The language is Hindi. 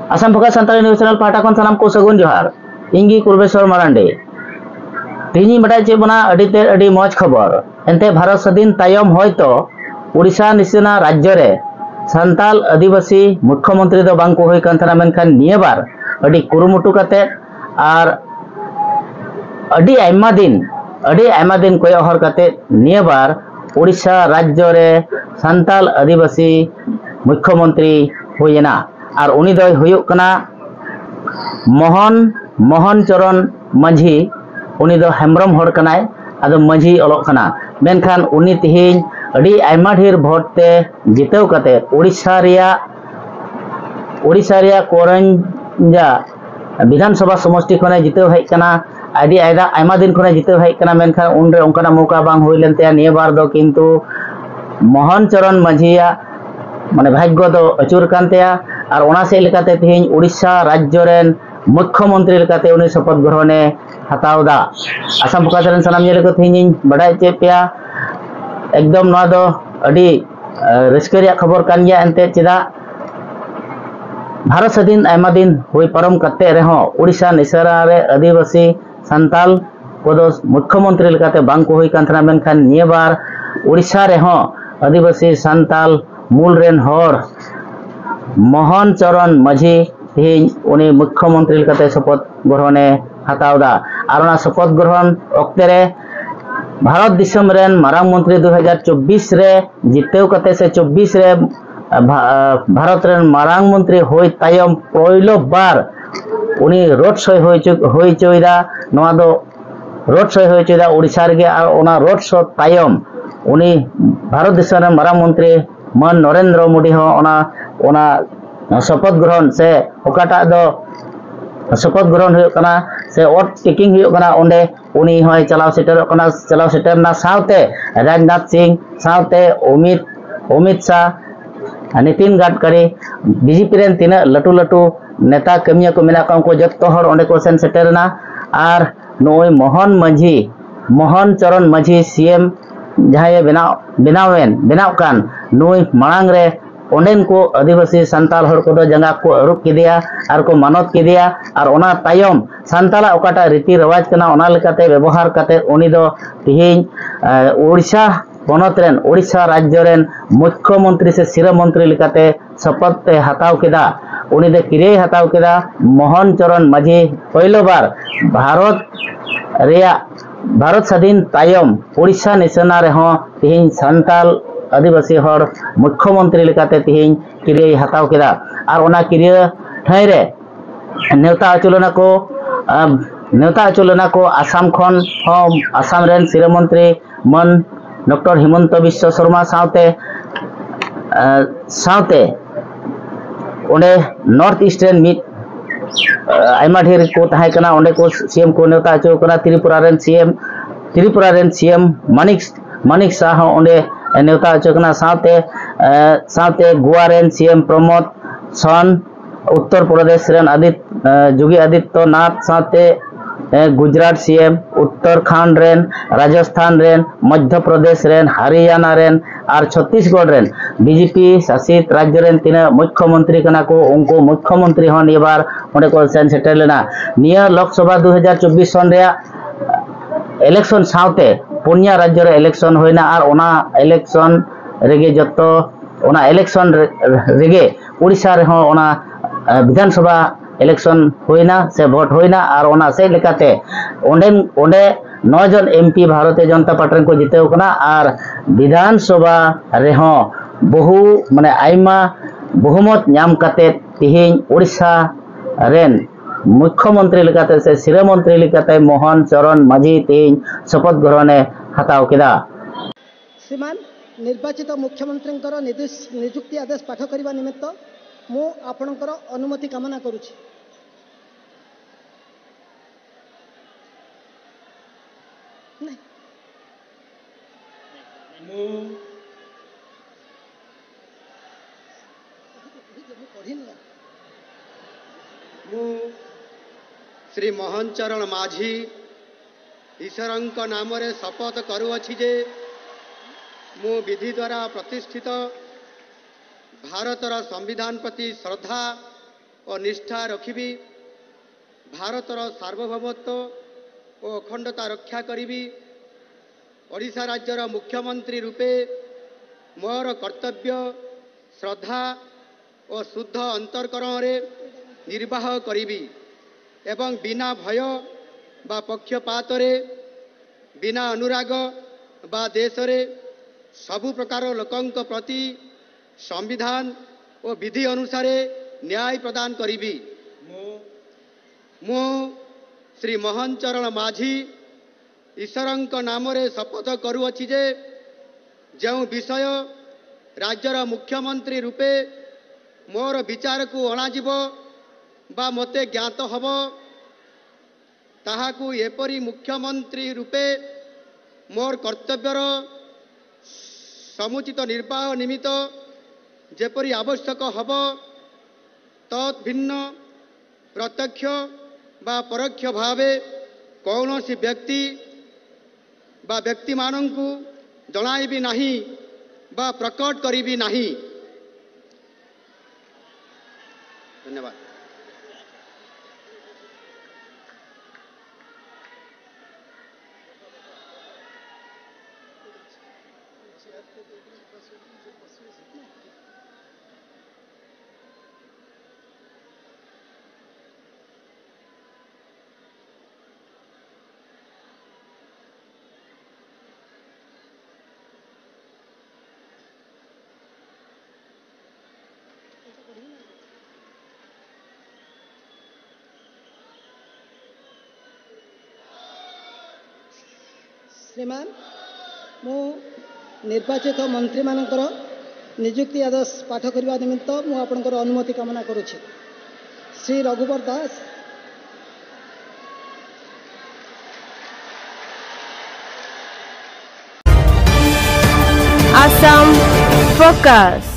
Assam focus Santali news channel पाटा खन सानाम को सगुन जोहार इंगी कुलबेश्वर मारांडे तीनी बड़ा चे बना अडीते अडी मौज खबर एंते भारत स्वाधीन तायम होयतो उड़ीसा निसेना राज्य रे सान्ताल आदिवासी मुख्यमंत्री दो बांग को होय कान थाना मेनखान निये बार अडी कुरुमुटु काते आर अडी आयमा दिन कोय हर काते निये बार उड़ीसा राज्य रे सान्ताल आदिवासी मुख्यमंत्री होयना और उनी दो हुयुक कना मोहन चरण माझी उनी दो हेम्ब्रम हर कनाय आदो माझी अलग कना मेनखान उनी तिहिन अडी आयमा ढेर भोट ते जितेव कते उड़ीसा रिया कोरंजा विधानसभा समष्टि खने जितेव हेज कना आदि आयमा दिन खने जितेव हेज कना मेनखान उनरे ओंकाना मौका बांग हुई लेनते निये बार दो किंतु मोहन चरण माझिया माने भाग्य दो अचूर कानतेया और ओना से लेकाते तिहिन उड़ीसा राज्य रेन मुख्यमंत्री लेकाते उनी शपथ ग्रहणे हतावदा आसाम फोकास रेन सनाम जे लेको तिहिन बड़ाय चे पेया एकदम नोआ दो अडी रस्के रिया खबर कान गया एंते चेदा भारत स्वाधीन आयमा दिन हुई परम कते रेहो उड़ीसा निसेरा रे आदिवासी सान्ताल कोदो मुख्यमंत्री लेकाते बांग को हुई कान थाना मेनखान निये बार उड़ीसा रेहो आदिवासी सान्ताल मूल रेन हर मोहन चरण माझी तिहिन उनी मुख्यमंत्री लेकाते शपथ ग्रहणे हतावदा और ओना शपथ ग्रहण अक्ते रे भारत दिसम रेन मारांग मंत्री 2024 रे जितेव कते से 24 रे भारत रेन मारांग मंत्री होय तायम पहिलो बार उनी रोड शो होय चोयदा नोआ दो रोड शो होय चोयदा उड़ीसा रे और ओना रोड शो तायम उनी भारत दिसम रेन मारांग मंत्री मन नरेंद्र मोदी हो ओना शपथ ग्रहण से ओकाटा दो शपथ ग्रहण हुयो कना से ओट टेकिंग हुयो कना ओंडे उनी होय चलाव सेटरना सावते राजनाथ सिंह सावते अमित शाह नितिन गडकरी बीजेपी रेन तीना लटू नेता कमिया को मेना को जत्तो हर ओंडे को सेन सेटरना और नोय मोहन चरण माझी सीएम जहां बनाव कान नुई मांग रे ओंडेन को आदिवासी सान्ताल हर को जंगा को अरुप किदिया और को मानत किदिया और ओना तायम सान्ताला ओकाटा रीति रिवाज कना ओना लेकाते व्यवहार काते उनी दो तिहिन उड़ीसा पनत रेन उड़ीसा राज्य रेन मुख्यमंत्री से सिरा मंत्री लेकाते शपथ ते हताव केदा उनी दे किरे हताव केदा मोहन चरण माझी पहिलो बार भारत स्वाधीन तायम उड़ीसा निसेना रे हो तिहिन सान्ताल आदिवासी हर मुख्यमंत्री लेकाते तिहिन किरे हताव केदा और ओना किरे ठाई रे नेवता आचुलना को आसाम खन हो आसाम रेन सिरा मंत्री मन डॉक्टर हिमंत बिश्व शर्मा सावते ओंडे नॉर्थ ईस्ट रेन मिट आयमा ढेर को तहाय कना ओंडे को सीएम को नेवता आचो कना त्रिपुरा रेन सीएम मानिक शाह ओंडे नेवता आचो कना सावते गोवा रेन सीएम प्रमोद सन उत्तर प्रदेश रेन योगी आदित्यनाथ सावते गुजरात सीएम उत्तराखंड रेन राजस्थान रेन मध्य प्रदेश रेन हरियाणा रेन और छत्तीसगढ़ रेन बीजेपी शासित राज्य रेन तीना मुख्यमंत्री कना को उनको मुख्यमंत्री हन एबार ओंडे को सेन सेटर लेना निया लोकसभा 2024 सन रे इलेक्शन सावते पुनिया राज्य रे इलेक्शन होइना और ओना इलेक्शन रेगे उड़ीसा रे हो ओना विधानसभा इलेक्शन होइना से भोट होइना और ओना से लेकाते ओंडे 9 जन एमपी भारतीय जनता पार्टी को जितेव कना और विधानसभा रे हो बहु माने आयमा बहुमत नाम काते तिहिन उड़ीसा रेन मुख्यमंत्री लेकाते से सिरा मंत्री लेकाते मोहन चरण माझी तिहिन शपथ ग्रहणे हताव केदा श्रीमान निर्वाचित मुख्यमंत्री नियुक्ति आदेश पाठ करने निमित्त मु आपणकर अनुमति कामना करुछि। श्री मोहन चरण माझी ईश्वर नाम रे शपथ करुअछि जे मु विधि द्वारा प्रतिष्ठित भारतर संविधान प्रति श्रद्धा और निष्ठा रखिबी। भारतर सार्वभौमत्व और अखंडता रक्षा करी। ओडिशा राज्यर मुख्यमंत्री रूपे मोर कर्तव्य श्रद्धा और शुद्ध अंतरकरण निर्वाह करी एवं बिना भय बा पक्षपात बिना अनुराग बा देश रे सबु प्रकार लोकंक प्रति संविधान और विधि अनुसार न्याय प्रदान करी। मु श्री मोहन चरण माझी ईश्वरंक नाम रे शपथ करुअछि जे जो विषय राज्यर मुख्यमंत्री रूपे मोर विचार को अणाजिब बा मते ज्ञात हब ताहाकू एपरी मुख्यमंत्री रूपे मोर कर्तव्यर समुचित निर्वाह निमित्त जेपरी आवश्यक हब तत् भिन्न प्रत्यक्ष बा परोक्ष भावे कौनसी व्यक्ति बा व्यक्ति मानंकु जणाइबी नाही बा प्रकट करिबी नाही। धन्यवाद। श्रीमान मु निर्वाचित मंत्री मानकर नियुक्ति आदेश पाठ करने निमित्त मु आपनकर अनुमति कामना करुछि। श्री रघुवर दास। Assam Focus।